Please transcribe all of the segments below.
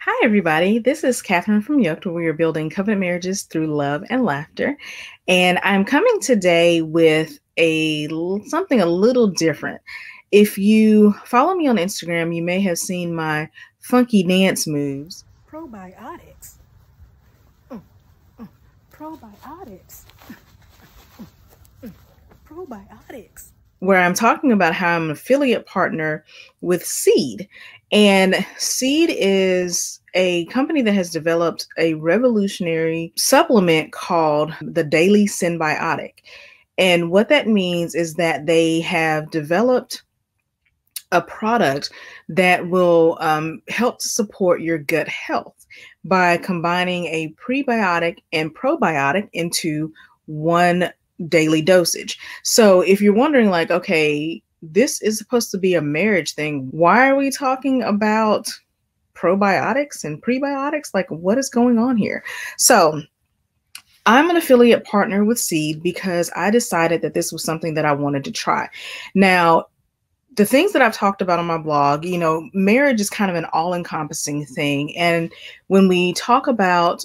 Hi, everybody. This is Catherine from Yoked, where we are building covenant marriages through love and laughter. And I'm coming today with something a little different. If you follow me on Instagram, you may have seen my funky dance moves. Probiotics. Probiotics. Probiotics. Where I'm talking about how I'm an affiliate partner with Seed. And Seed is a company that has developed a revolutionary supplement called the Daily Synbiotic. And what that means is that they have developed a product that will help to support your gut health by combining a prebiotic and probiotic into one daily dosage. So if you're wondering, like, okay, this is supposed to be a marriage thing, why are we talking about probiotics and prebiotics? Like, what is going on here? So I'm an affiliate partner with Seed because I decided that this was something that I wanted to try. Now, the things that I've talked about on my blog, marriage is kind of an all-encompassing thing. And when we talk about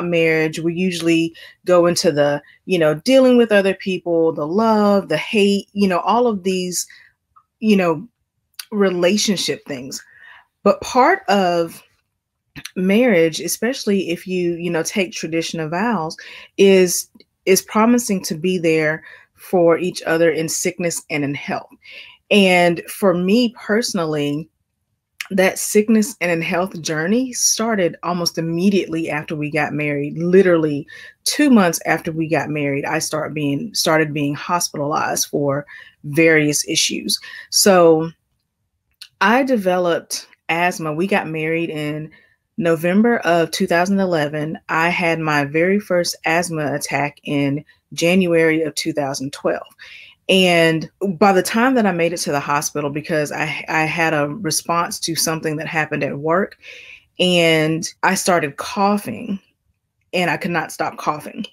marriage, we usually go into the, dealing with other people, the love, the hate, all of these, relationship things. But part of marriage, especially if you take traditional vows, is promising to be there for each other in sickness and in health. And for me personally, that sickness and in health journey started almost immediately after we got married. Literally 2 months after we got married, I started being hospitalized for various issues. So I developed asthma. We got married in November of 2011. I had my very first asthma attack in January of 2012. And by the time that I made it to the hospital, because I had a response to something that happened at work, and I started coughing and I could not stop coughing.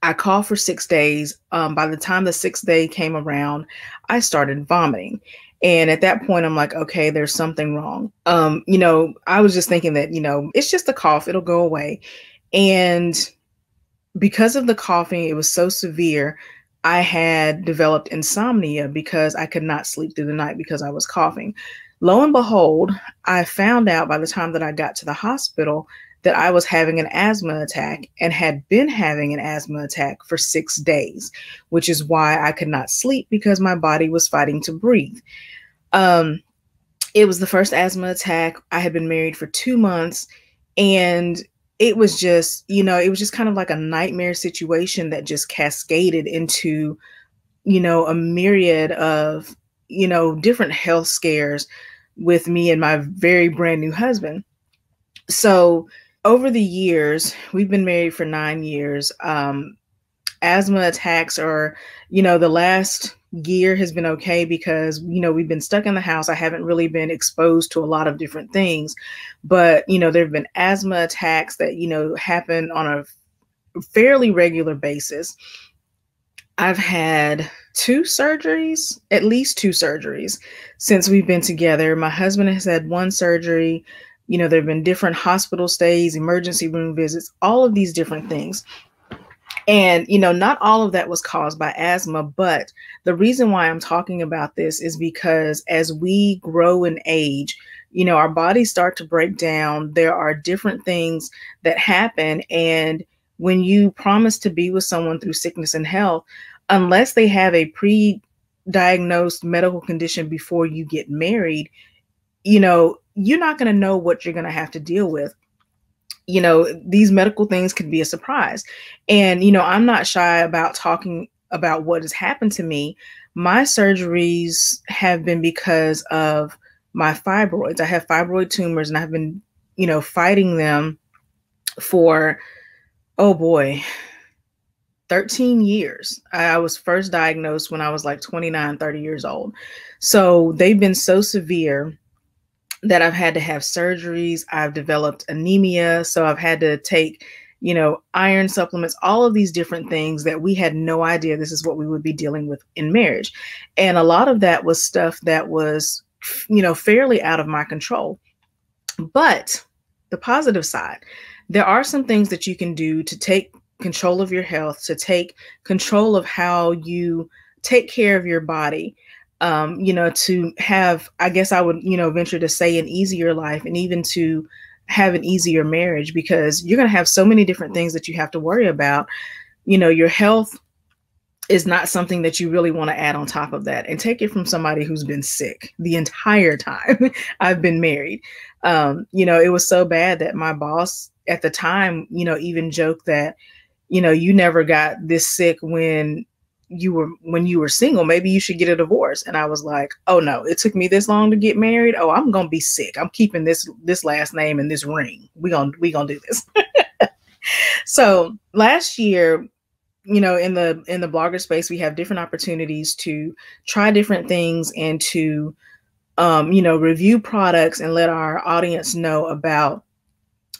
I coughed for 6 days. By the time the 6th day came around, I started vomiting. And at that point, I'm like, okay, there's something wrong. I was just thinking that, it's just a cough, it'll go away. And because of the coughing, it was so severe, I had developed insomnia because I could not sleep through the night because I was coughing. Lo and behold, I found out by the time that I got to the hospital that I was having an asthma attack and had been having an asthma attack for 6 days, which is why I could not sleep, because my body was fighting to breathe. It was the first asthma attack. I had been married for 2 months, and it was just kind of like a nightmare situation that just cascaded into, a myriad of, different health scares with me and my very brand new husband. So over the years, we've been married for 9 years. Asthma attacks are, the last year has been okay because, we've been stuck in the house. I haven't really been exposed to a lot of different things, but, there have been asthma attacks that, happen on a fairly regular basis. I've had at least two surgeries since we've been together. My husband has had one surgery. There have been different hospital stays, emergency room visits, all of these different things. And, not all of that was caused by asthma, but the reason why I'm talking about this is because as we grow in age, our bodies start to break down. There are different things that happen. And when you promise to be with someone through sickness and health, unless they have a pre-diagnosed medical condition before you get married, you're not going to know what you're going to have to deal with. These medical things could be a surprise. And, I'm not shy about talking about what has happened to me. My surgeries have been because of my fibroids. I have fibroid tumors, and I've been, fighting them for, 13 years. I was first diagnosed when I was like 29, 30 years old. So they've been so severe that I've had to have surgeries. I've developed anemia. So I've had to take, iron supplements, all of these different things that we had no idea this is what we would be dealing with in marriage. And a lot of that was stuff that was, fairly out of my control. But the positive side, there are some things that you can do to take control of your health, to take control of how you take care of your body, to have, I guess I would, venture to say, an easier life, and even to have an easier marriage, because you're going to have so many different things that you have to worry about. Your health is not something that you really want to add on top of that, and take it from somebody who's been sick the entire time I've been married. It was so bad that my boss at the time, even joked that, you never got this sick when you were single. Maybe you should get a divorce. And I was like, oh no, it took me this long to get married. Oh, I'm going to be sick. I'm keeping this last name and this ring. We gonna do this. So last year, in the blogger space, we have different opportunities to try different things and to, review products and let our audience know about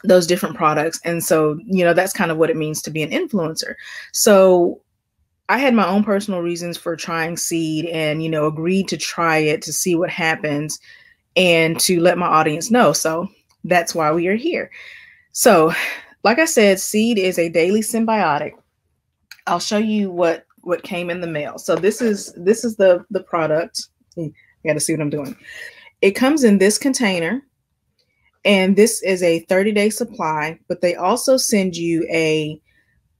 those different products. And so, that's kind of what it means to be an influencer. So I had my own personal reasons for trying Seed, and, agreed to try it to see what happens and to let my audience know. So that's why we are here. So like I said, Seed is a daily symbiotic. I'll show you what came in the mail. So this is the product. I got to see what I'm doing. It comes in this container, and this is a 30-day supply, but they also send you a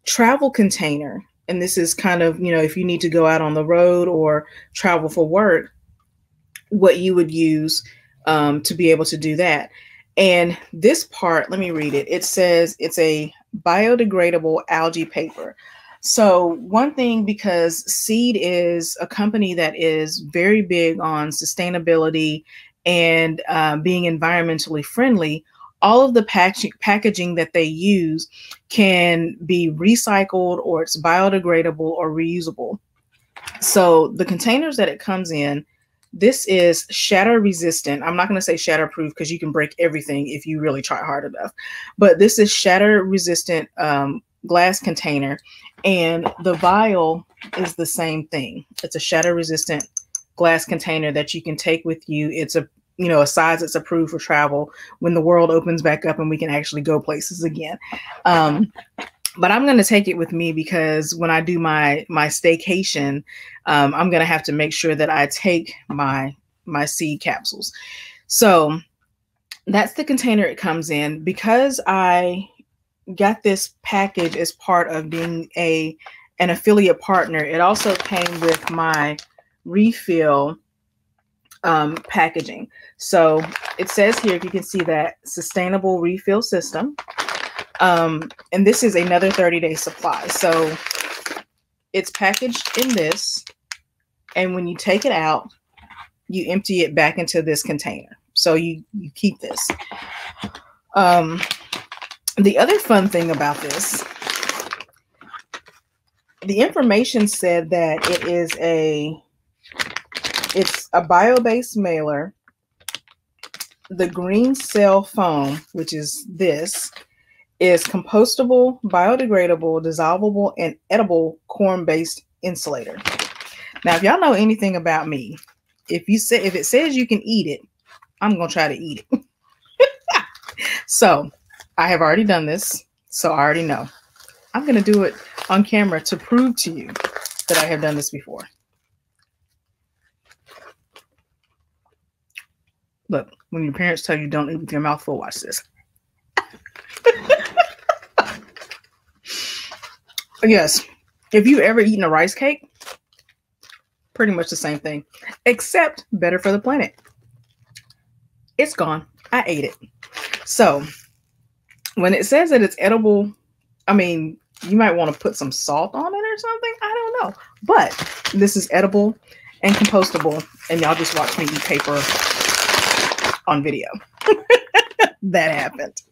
travel container. And this is kind of, if you need to go out on the road or travel for work, what you would use to be able to do that. And this part, let me read it. It says it's a biodegradable algae paper. So one thing, because Seed is a company that is very big on sustainability and being environmentally friendly, all of the packaging that they use can be recycled, or it's biodegradable or reusable. So the containers that it comes in, this is shatter resistant. I'm not going to say shatterproof, because you can break everything if you really try hard enough. But this is shatter resistant glass container, and the vial is the same thing. It's a shatter resistant glass container that you can take with you. It's a size that's approved for travel when the world opens back up and we can actually go places again. But I'm going to take it with me, because when I do my staycation, I'm going to have to make sure that I take my seed capsules. So that's the container it comes in. Because I got this package as part of being an affiliate partner, it also came with my refill packaging. So it says here, if you can see that, sustainable refill system. And this is another 30-day supply. So it's packaged in this, and when you take it out, you empty it back into this container. So you keep this. The other fun thing about this, the information said that it's a bio-based mailer. The green cell foam, which is this, is compostable, biodegradable, dissolvable, and edible corn-based insulator. Now, if y'all know anything about me, if it says you can eat it, I'm gonna try to eat it. So I have already done this, so I already know. I'm gonna do it on camera to prove to you that I have done this before. Look, when your parents tell you don't eat with your mouth full, watch this. Yes, if you ever eaten a rice cake, pretty much the same thing, except better for the planet. It's gone. I ate it. So when it says that it's edible, I mean, you might want to put some salt on it or something. I don't know. But this is edible and compostable, and y'all just watch me eat paper on video. That happened.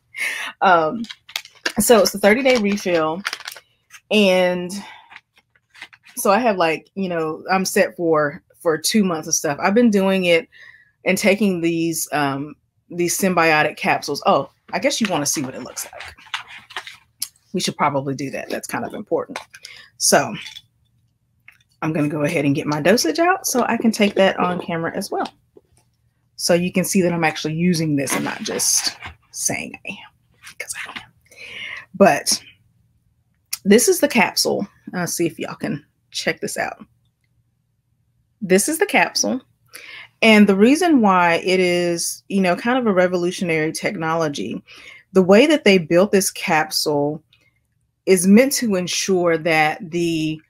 So it's a 30-day refill. And so I have, like, I'm set for 2 months of stuff. I've been doing it and taking these symbiotic capsules. Oh, I guess you want to see what it looks like. We should probably do that. That's kind of important. So I'm going to go ahead and get my dosage out so I can take that on camera as well. So you can see that I'm actually using this and not just saying I am, because I am. But this is the capsule. I'll see if y'all can check this out. This is the capsule. And the reason why it is, kind of a revolutionary technology, the way that they built this capsule is meant to ensure that the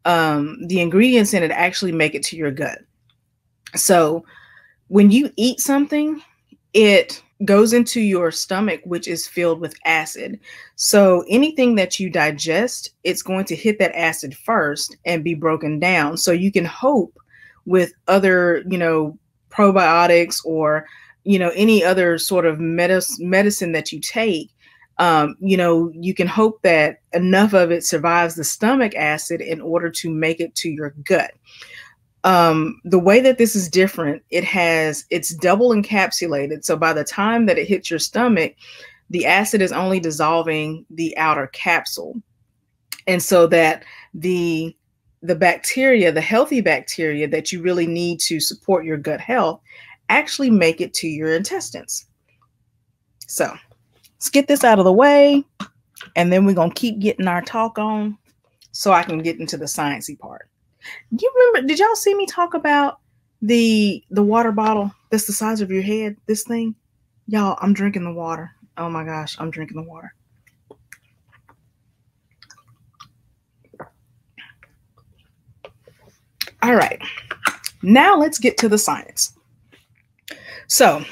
ingredients in it actually make it to your gut. So when you eat something, it goes into your stomach, which is filled with acid. So anything that you digest, it's going to hit that acid first and be broken down. So you can hope with other, probiotics or, any other sort of medicine that you take, you can hope that enough of it survives the stomach acid in order to make it to your gut. The way that this is different, it's double encapsulated. So by the time that it hits your stomach, the acid is only dissolving the outer capsule. And so that the bacteria, the healthy bacteria that you really need to support your gut health, actually make it to your intestines. So let's get this out of the way, and then we're going to keep getting our talk on so I can get into the sciencey part. You remember, did y'all see me talk about the water bottle that's the size of your head, this thing? Y'all, I'm drinking the water. Oh my gosh, I'm drinking the water. All right, now let's get to the science. So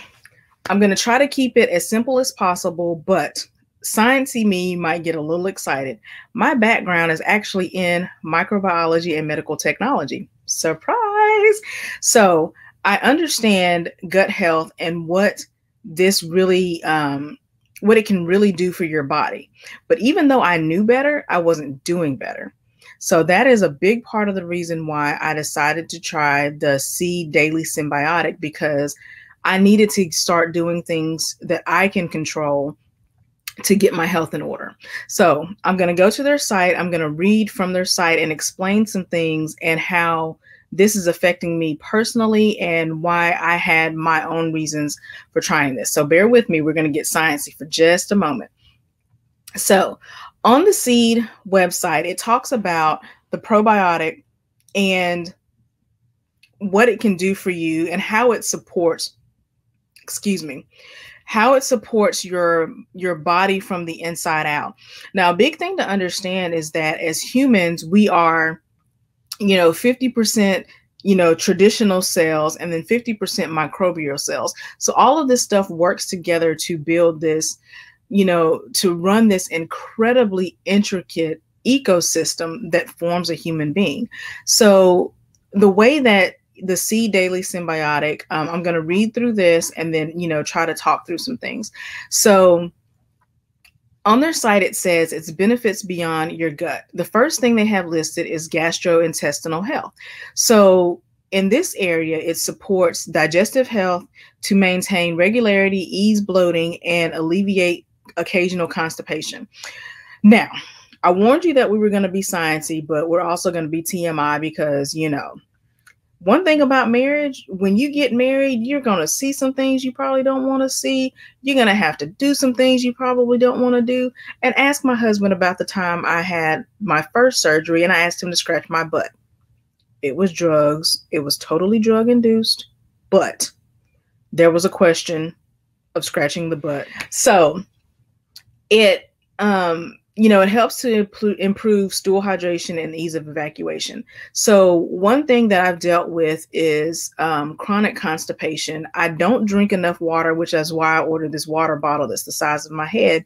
I'm going to try to keep it as simple as possible, but sciencey me might get a little excited. My background is actually in microbiology and medical technology. Surprise! So I understand gut health and what this really, what it can really do for your body. But even though I knew better, I wasn't doing better. So that is a big part of the reason why I decided to try the Seed Daily Synbiotic, because I needed to start doing things that I can control to get my health in order. So I'm going to go to their site. I'm going to read from their site and explain some things and how this is affecting me personally and why I had my own reasons for trying this. So bear with me. We're going to get sciencey for just a moment. So on the Seed website, it talks about the probiotic and what it can do for you and how it supports, how it supports your body from the inside out. Now, a big thing to understand is that as humans, we are, 50%, traditional cells and then 50% microbial cells. So all of this stuff works together to build this, to run this incredibly intricate ecosystem that forms a human being. So the way that the Seed Daily Synbiotic, I'm going to read through this and then, try to talk through some things. So on their site, it says its benefits beyond your gut. The first thing they have listed is gastrointestinal health. So in this area, it supports digestive health to maintain regularity, ease bloating, and alleviate occasional constipation. Now, I warned you that we were going to be sciencey, but we're also going to be TMI because, one thing about marriage, when you get married, you're going to see some things you probably don't want to see. You're going to have to do some things you probably don't want to do. And ask my husband about the time I had my first surgery and I asked him to scratch my butt. It was drugs. It was totally drug induced, but there was a question of scratching the butt. So it, it helps to improve stool hydration and ease of evacuation. So one thing that I've dealt with is chronic constipation. I don't drink enough water, which is why I ordered this water bottle that's the size of my head.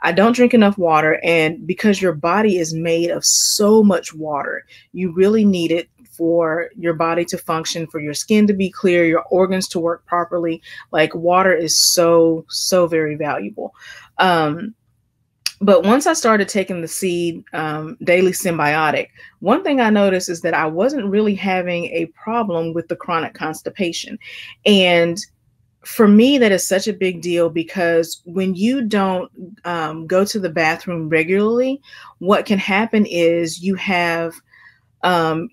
I don't drink enough water. And because your body is made of so much water, you really need it for your body to function, for your skin to be clear, your organs to work properly. Like water is so, so very valuable. But once I started taking the Seed Daily Synbiotic, one thing I noticed is that I wasn't really having a problem with the chronic constipation. And for me, that is such a big deal because when you don't go to the bathroom regularly, what can happen is you have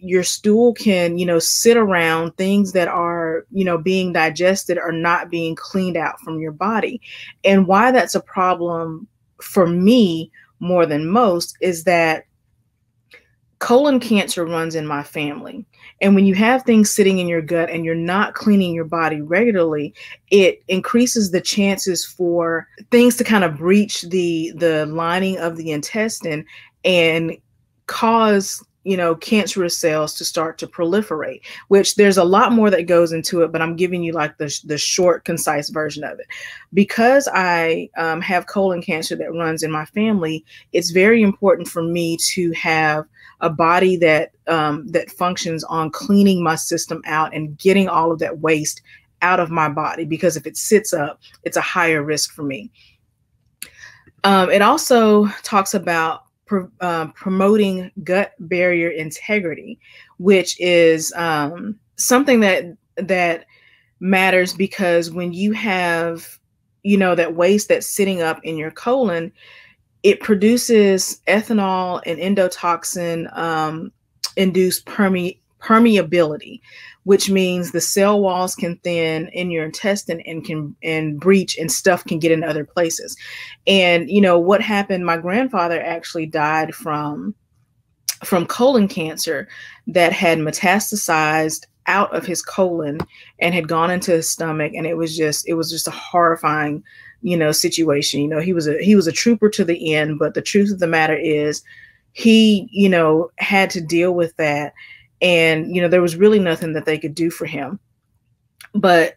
your stool can, sit around things that are, are, being digested are not being cleaned out from your body. And why that's a problem for me more than most is that colon cancer runs in my family. And when you have things sitting in your gut and you're not cleaning your body regularly, it increases the chances for things to kind of breach the lining of the intestine and cause, cancerous cells to start to proliferate, which there's a lot more that goes into it, but I'm giving you like the short, concise version of it. Because I have colon cancer that runs in my family, it's very important for me to have a body that functions on cleaning my system out and getting all of that waste out of my body, because if it sits up, it's a higher risk for me. It also talks about promoting gut barrier integrity, which is something that matters, because when you have, that waste that's sitting up in your colon, it produces ethanol and endotoxin induced permeability, which means the cell walls can thin in your intestine and breach, and stuff can get in other places. And what happened, my grandfather actually died from colon cancer that had metastasized out of his colon and had gone into his stomach, and it was just a horrifying situation. He was a trooper to the end, but the truth of the matter is he had to deal with that, and there was really nothing that they could do for him. But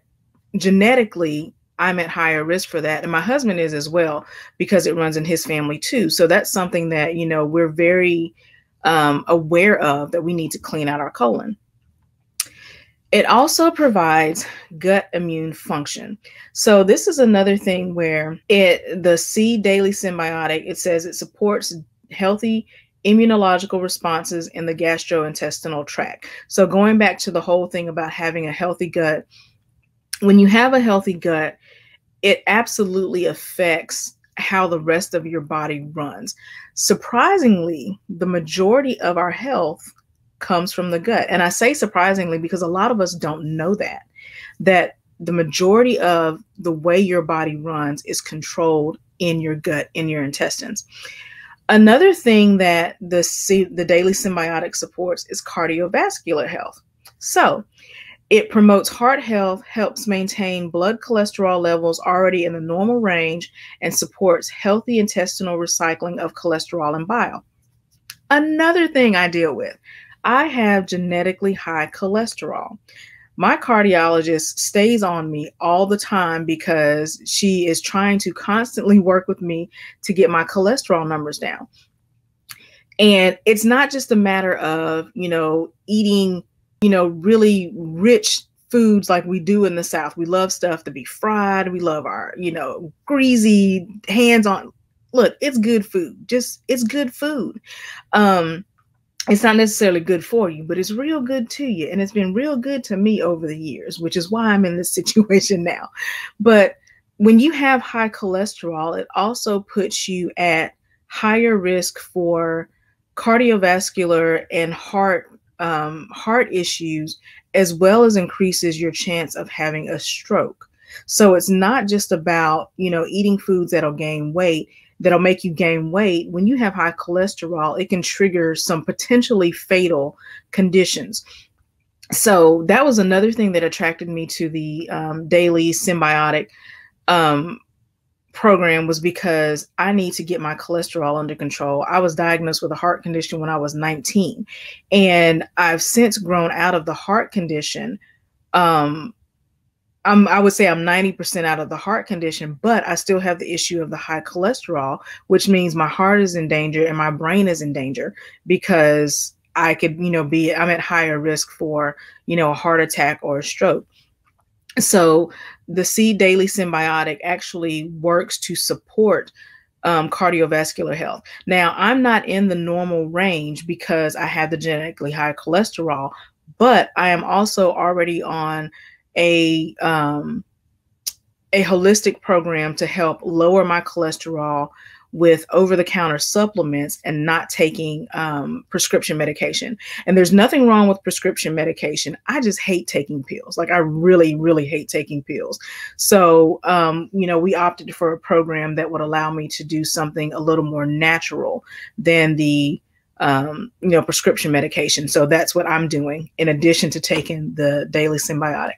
genetically, I'm at higher risk for that, and my husband is as well, because it runs in his family too. So that's something that we're very aware of, that we need to clean out our colon. It also provides gut immune function. So this is another thing where the Seed Daily Synbiotic, it says it supports healthy immunological responses in the gastrointestinal tract. So going back to the whole thing about having a healthy gut, when you have a healthy gut, it absolutely affects how the rest of your body runs. Surprisingly, the majority of our health comes from the gut. And I say surprisingly because a lot of us don't know that the majority of the way your body runs is controlled in your gut, in your intestines. Another thing that the Daily Synbiotic supports is cardiovascular health. So it promotes heart health, helps maintain blood cholesterol levels already in the normal range, and supports healthy intestinal recycling of cholesterol and bile. Another thing I deal with, I have genetically high cholesterol. My cardiologist stays on me all the time because she is trying to constantly work with me to get my cholesterol numbers down. And it's not just a matter of, eating, really rich foods like we do in the South. We love stuff to be fried. We love our, greasy hands-on. Look, it's good food. It's good food. It's not necessarily good for you, but it's real good to you. And it's been real good to me over the years, which is why I'm in this situation now. But when you have high cholesterol, it also puts you at higher risk for cardiovascular and heart issues, as well as increases your chance of having a stroke. So it's not just about, eating foods that'll make you gain weight. When you have high cholesterol, it can trigger some potentially fatal conditions. So that was another thing that attracted me to the Daily Synbiotic program, was because I need to get my cholesterol under control. I was diagnosed with a heart condition when I was 19, and I've since grown out of the heart condition. I would say I'm 90% out of the heart condition, but I still have the issue of the high cholesterol, which means my heart is in danger and my brain is in danger, because I could, I'm at higher risk for, a heart attack or a stroke. So the Seed Daily Synbiotic actually works to support cardiovascular health. Now, I'm not in the normal range because I have the genetically high cholesterol, but I am also already on a a holistic program to help lower my cholesterol with over-the-counter supplements and not taking prescription medication. And there's nothing wrong with prescription medication. I just hate taking pills. Like I really, really hate taking pills. So, we opted for a program that would allow me to do something a little more natural than the prescription medication. So that's what I'm doing in addition to taking the daily symbiotic.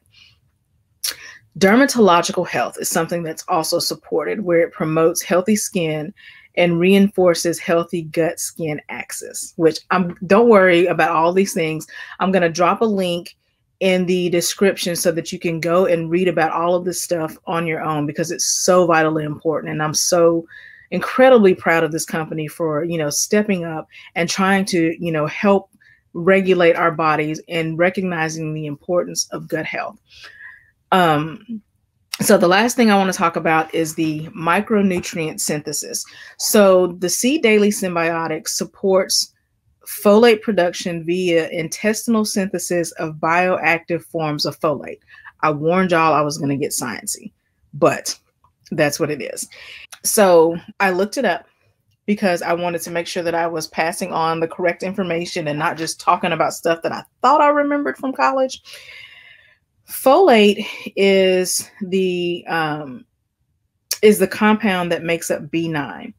Dermatological health is something that's also supported, where it promotes healthy skin and reinforces healthy gut-skin axis, which don't worry about all these things. I'm going to drop a link in the description so that you can go and read about all of this stuff on your own, because it's so vitally important. And I'm so incredibly proud of this company for, stepping up and trying to, help regulate our bodies and recognizing the importance of gut health. So the last thing I want to talk about is the micronutrient synthesis. So the Seed Daily Synbiotic supports folate production via intestinal synthesis of bioactive forms of folate. I warned y'all I was going to get sciencey, but that's what it is. So I looked it up because I wanted to make sure that I was passing on the correct information and not just talking about stuff that I thought I remembered from college. Folate is the compound that makes up B9.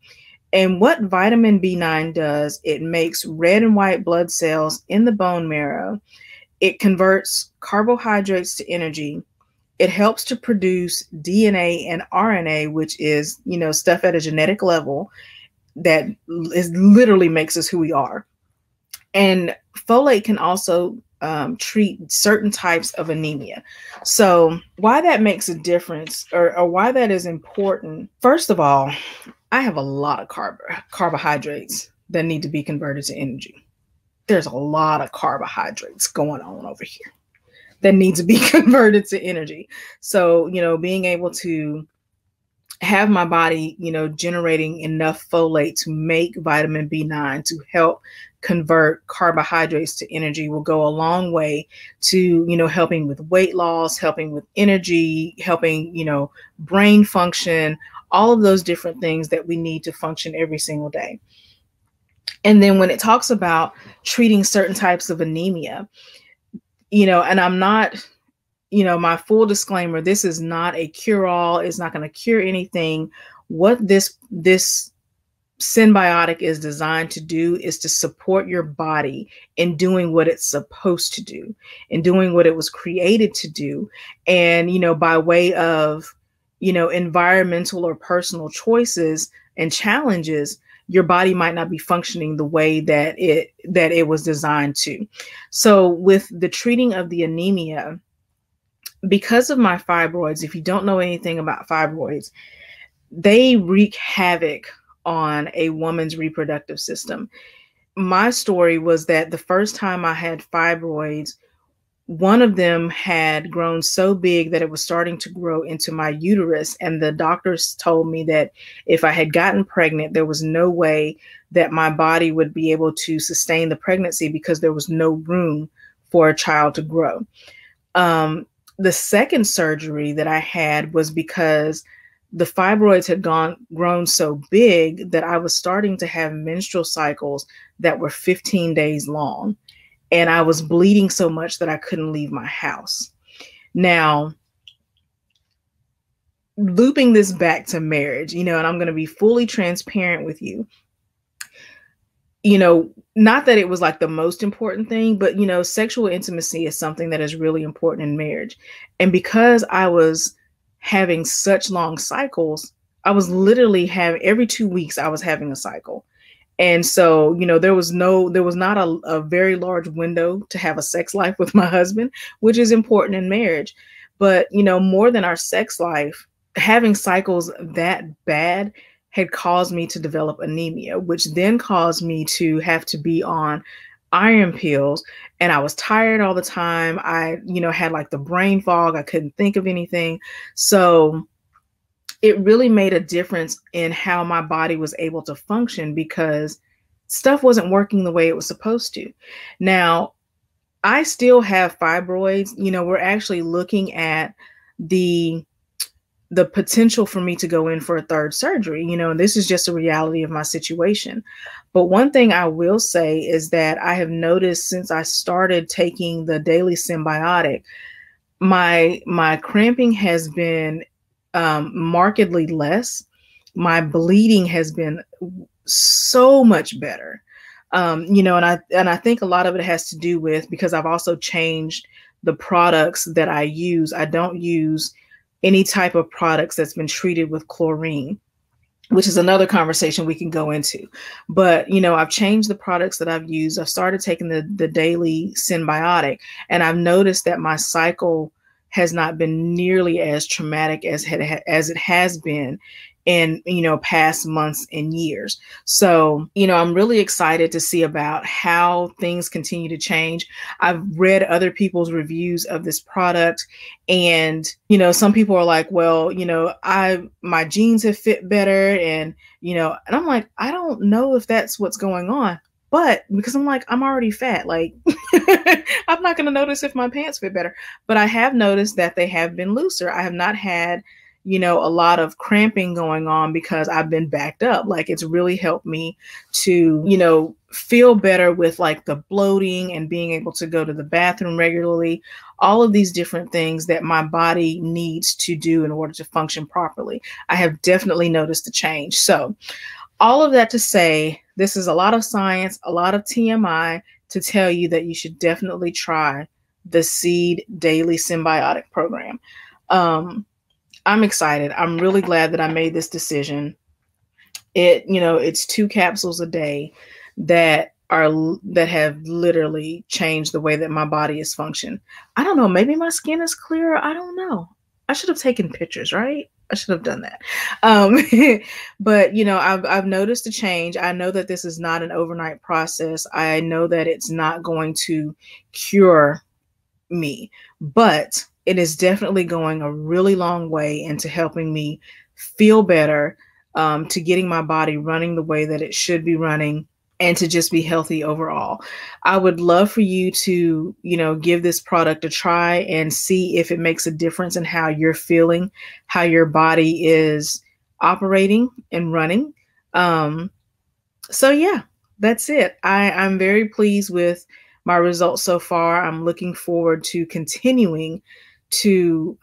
And what vitamin B9 does, it makes red and white blood cells in the bone marrow. It converts carbohydrates to energy. It helps to produce DNA and RNA, which is, stuff at a genetic level that literally makes us who we are. And folate can also treat certain types of anemia. So why that makes a difference, or why that is important, first of all, I have a lot of carbohydrates that need to be converted to energy. There's a lot of carbohydrates going on over here that need to be converted to energy. So, being able to have my body, generating enough folate to make vitamin B9 to help convert carbohydrates to energy will go a long way to, helping with weight loss, helping with energy, helping, brain function, all of those different things that we need to function every single day. And then when it talks about treating certain types of anemia, and I'm not, my full disclaimer, this is not a cure-all. It's not going to cure anything. What this symbiotic is designed to do is to support your body in doing what it's supposed to do, in doing what it was created to do. And, by way of, environmental or personal choices and challenges, your body might not be functioning the way that it was designed to. So with the treating of the anemia, because of my fibroids, if you don't know anything about fibroids, they wreak havoc on a woman's reproductive system. My story was that the first time I had fibroids, one of them had grown so big that it was starting to grow into my uterus. And the doctors told me that if I had gotten pregnant, there was no way that my body would be able to sustain the pregnancy because there was no room for a child to grow. The second surgery that I had was because the fibroids had grown so big that I was starting to have menstrual cycles that were 15 days long. And I was bleeding so much that I couldn't leave my house. Now, looping this back to marriage, and I'm going to be fully transparent with you. Not that it was like the most important thing, but, sexual intimacy is something that is really important in marriage. And because I was having such long cycles, I was literally every 2 weeks, I was having a cycle. And so, there was not a very large window to have a sex life with my husband, which is important in marriage. But, more than our sex life, having cycles that bad had caused me to develop anemia, which then caused me to have to be on iron pills. And I was tired all the time. I, had like the brain fog. I couldn't think of anything. So it really made a difference in how my body was able to function because stuff wasn't working the way it was supposed to. Now, I still have fibroids. We're actually looking at the the potential for me to go in for a third surgery, and this is just a reality of my situation. But one thing I will say is that I have noticed since I started taking the daily symbiotic, my cramping has been markedly less. My bleeding has been so much better. And I think a lot of it has to do with, because I've also changed the products that I use. I don't use any type of products that's been treated with chlorine, which is another conversation we can go into. But, I've changed the products that I've used. I've started taking the daily symbiotic, and I've noticed that my cycle has not been nearly as traumatic as it has been in, past months and years. So, I'm really excited to see about how things continue to change. I've read other people's reviews of this product, and, some people are like, well, my jeans have fit better. And I'm like, I don't know if that's what's going on. But because I'm like, I'm already fat, like I'm not going to notice if my pants fit better. But I have noticed that they have been looser. I have not had, a lot of cramping going on because I've been backed up. Like, it's really helped me to, feel better with like the bloating and being able to go to the bathroom regularly. All of these different things that my body needs to do in order to function properly. I have definitely noticed a change. So all of that to say, this is a lot of science, a lot of TMI to tell you that you should definitely try the Seed Daily Synbiotic program. I'm excited. I'm really glad that I made this decision. It's 2 capsules a day that have literally changed the way that my body is functioning. I don't know. Maybe my skin is clearer. I don't know. I should have taken pictures, right? I should have done that. But, I've noticed a change. I know that this is not an overnight process. I know that it's not going to cure me, but it is definitely going a really long way into helping me feel better, to getting my body running the way that it should be running, and to just be healthy overall. I would love for you to, give this product a try and see if it makes a difference in how you're feeling, how your body is operating and running. So yeah, that's it. I'm very pleased with my results so far. I'm looking forward to continuing to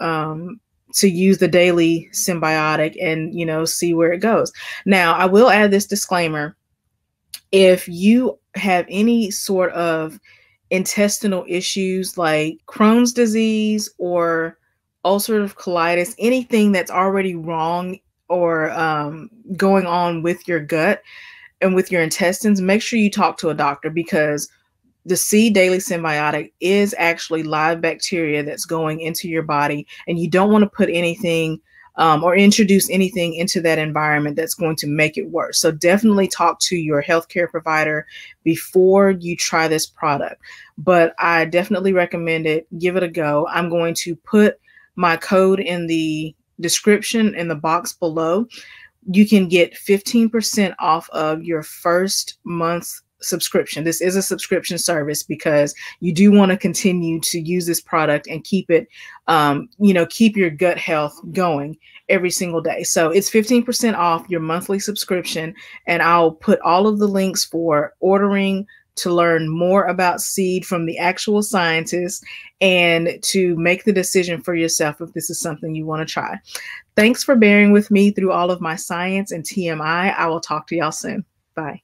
use the daily symbiotic and, see where it goes. Now, I will add this disclaimer. If you have any sort of intestinal issues like Crohn's disease or ulcerative colitis, anything that's already wrong or going on with your gut and with your intestines, make sure you talk to a doctor, because the Seed Daily Synbiotic is actually live bacteria that's going into your body, and you don't want to put anything or introduce anything into that environment that's going to make it worse. So definitely talk to your healthcare provider before you try this product. But I definitely recommend it. Give it a go. I'm going to put my code in the description in the box below. You can get 15% off of your first month's subscription. This is a subscription service because you do want to continue to use this product and keep it, keep your gut health going every single day. So it's 15% off your monthly subscription, and I'll put all of the links for ordering, to learn more about Seed from the actual scientists, and to make the decision for yourself if this is something you want to try. Thanks for bearing with me through all of my science and TMI. I will talk to y'all soon. Bye.